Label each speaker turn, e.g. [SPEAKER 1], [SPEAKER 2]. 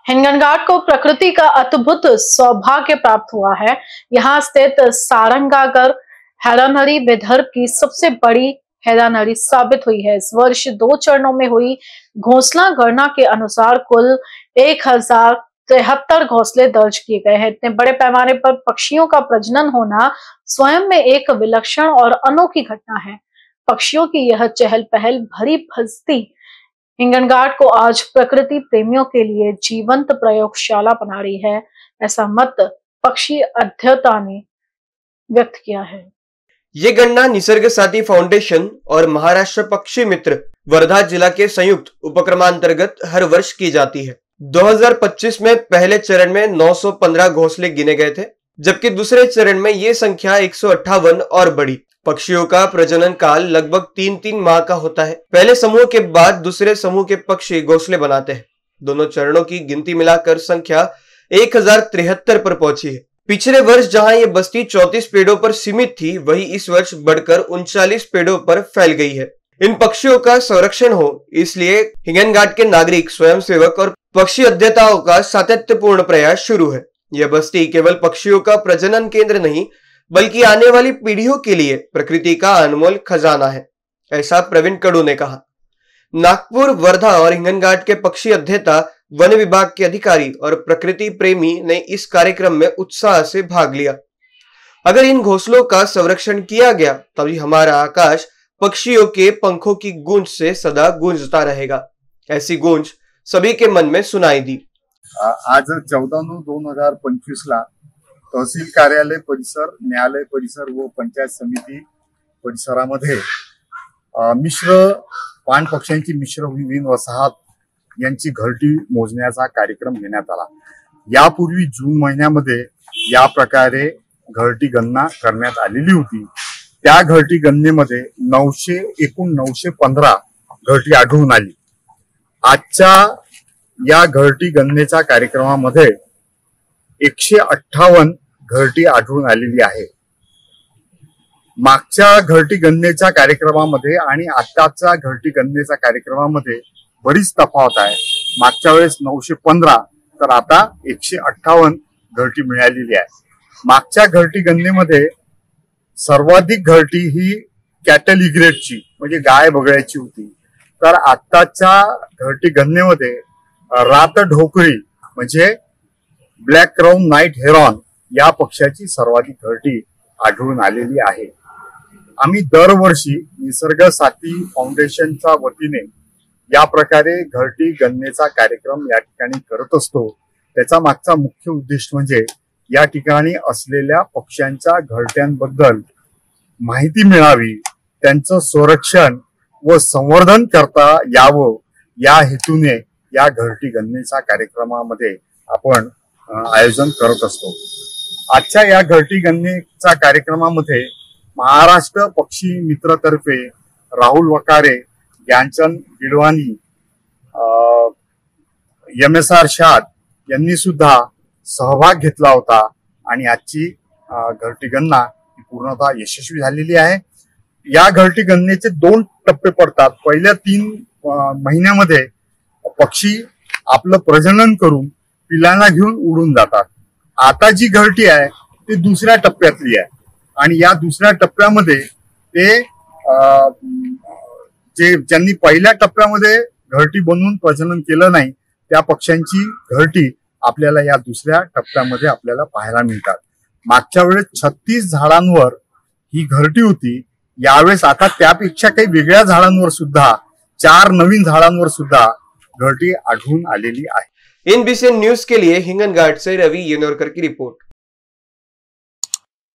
[SPEAKER 1] हिंगनघाट को प्रकृति का अद्भुत सौभाग्य प्राप्त हुआ है। यहाँ स्थित सारंगागर हैरानरी विदर्भ की सबसे बड़ी हैरानरी साबित हुई है। इस वर्ष 2 चरणों में हुई घोंसला गणना के अनुसार कुल 1073 घोंसले दर्ज किए गए हैं। इतने बड़े पैमाने पर पक्षियों का प्रजनन होना स्वयं में एक विलक्षण और अनोखी घटना है। पक्षियों की यह चहल पहल भरी बस्ती हिंगनघाट को आज प्रकृति प्रेमियों के लिए जीवंत प्रयोगशाला बना रही है, ऐसा मत पक्षी अध्येता ने व्यक्त किया है।
[SPEAKER 2] ये गणना निसर्ग साथी फाउंडेशन और महाराष्ट्र पक्षी मित्र वर्धा जिला के संयुक्त उपक्रमांतर्गत हर वर्ष की जाती है। 2025 में पहले चरण में 915 घोंसले गिने गए थे, जबकि दूसरे चरण में ये संख्या 158 और बढ़ी। पक्षियों का प्रजनन काल लगभग 3-3 माह का होता है। पहले समूह के बाद दूसरे समूह के पक्षी घोंसले बनाते हैं। दोनों चरणों की गिनती मिलाकर संख्या 1073 पर पहुंची है। पिछले वर्ष जहां ये बस्ती 34 पेड़ों पर सीमित थी, वहीं इस वर्ष बढ़कर 39 पेड़ों पर फैल गई है। इन पक्षियों का संरक्षण हो, इसलिए हिंगनघाट के नागरिक, स्वयंसेवक और पक्षी अध्येताओं का सातत्यपूर्ण प्रयास शुरू है। यह बस्ती केवल पक्षियों का प्रजनन केंद्र नहीं, बल्कि आने वाली पीढ़ियों के लिए प्रकृति का अनमोल खजाना है, ऐसा प्रवीण कडू ने कहा। नागपुर, वर्धा और हिंगनघाट के पक्षी अध्येता, वन विभाग के अधिकारी और प्रकृति प्रेमी ने इस कार्यक्रम में उत्साह से भाग लिया। अगर इन घोंसलों का संरक्षण किया गया, तभी हमारा आकाश पक्षियों के पंखों की गूंज से सदा गूंजता रहेगा। ऐसी गूंज सभी के मन में सुनाई दी।
[SPEAKER 3] आज 14/9/2025 ला तहसील कार्यालय परिसर, न्यायालय परिसर व पंचायत समिती परिसरामध्ये मिश्र पाण पक्ष्यांची मिश्र विहीन वसाहत यांची घरटी मोजण्याचा कार्यक्रम घेण्यात आला। यापूर्वी जून महिन्यामध्ये या प्रकारे घरटी गणना करण्यात आलेली होती। त्या घरटी गणनेमध्ये एकूण 915 घरटी आढळून आली। आजच्या या घरटी गणनेच्या कार्यक्रमामध्ये 158 घरटी आढळून आलेली आहे। मागच्या घरटी गणनेच्या कार्यक्रमामध्ये आणि आताच्या घरटी गणनेच्या कार्यक्रमामध्ये बरीच तफावत आहे। मागच्या वेळेस 915 तर आता 158 घरटी मिळालेली आहे। मागच्या घरटी गणनेमध्ये सर्वाधिक घरटी ही कॅटल इग्रेटची म्हणजे गाय बगळ्याची होती, तर आताच्या घरटी गणनेमध्ये रात ढोकळी म्हणजे ब्लॅक क्राउन नाईट हेरॉन या पक्षाची सर्वाधिक घरटी आढळून आलेली आहे। आम्ही दरवर्षी निसर्ग साथी फाउंडेशनच्या वतीने या प्रकारे घरटी गणनेचा कार्यक्रम या ठिकाणी करत असतो। त्याचा मागचा मुख्य उद्देश म्हणजे या ठिकाणी असलेल्या पक्ष्यांच्या घरट्यांबद्दल माहिती मिळावी, त्यांचं संरक्षण व संवर्धन करता यावं या हेतूने या घरटी गणनेच्या कार्यक्रमामध्ये आपण आयोजन करत असतो। आजच्या या घरटी गणनेच्या कार्यक्रमामध्ये महाराष्ट्र पक्षी मित्रतर्फे राहुल वकारे, ज्ञानचंद गिडवानी, MSR शाद यांनी सुद्धा सहभाग घेतला होता आणि आजची घरटी गणना पूर्णतः यशस्वी झालेली आहे। या घरटी गणनेचे 2 टप्पे पडतात। पहिल्या 3 महिन्यामध्ये पक्षी आपलं प्रजनन करून पिलांना घेऊन उडून जातात। आता जी घरटी आहे ती दुसऱ्या टप्प्यातली आहे आणि या दुसऱ्या टप्प्यामध्ये ते ज्यांनी पहिल्या टप्प्यामध्ये घरटी बनवून प्रजनन केलं नाही त्या पक्ष्यांची घरटी आपल्याला या दुसऱ्या टप्प्यामध्ये आपल्याला पाहायला मिळतात। मागच्या वेळेस 36 झाडांवर ही घरटी होती। यावेळेस आता त्यापेक्षा काही वेगळ्या झाडांवर सुद्धा 4 नवीन झाडांवर सुद्धा घरटी आढळून आलेली आहे।
[SPEAKER 2] NBCN न्यूज के लिए हिंगनघाट से रवि येनोरकर की रिपोर्ट।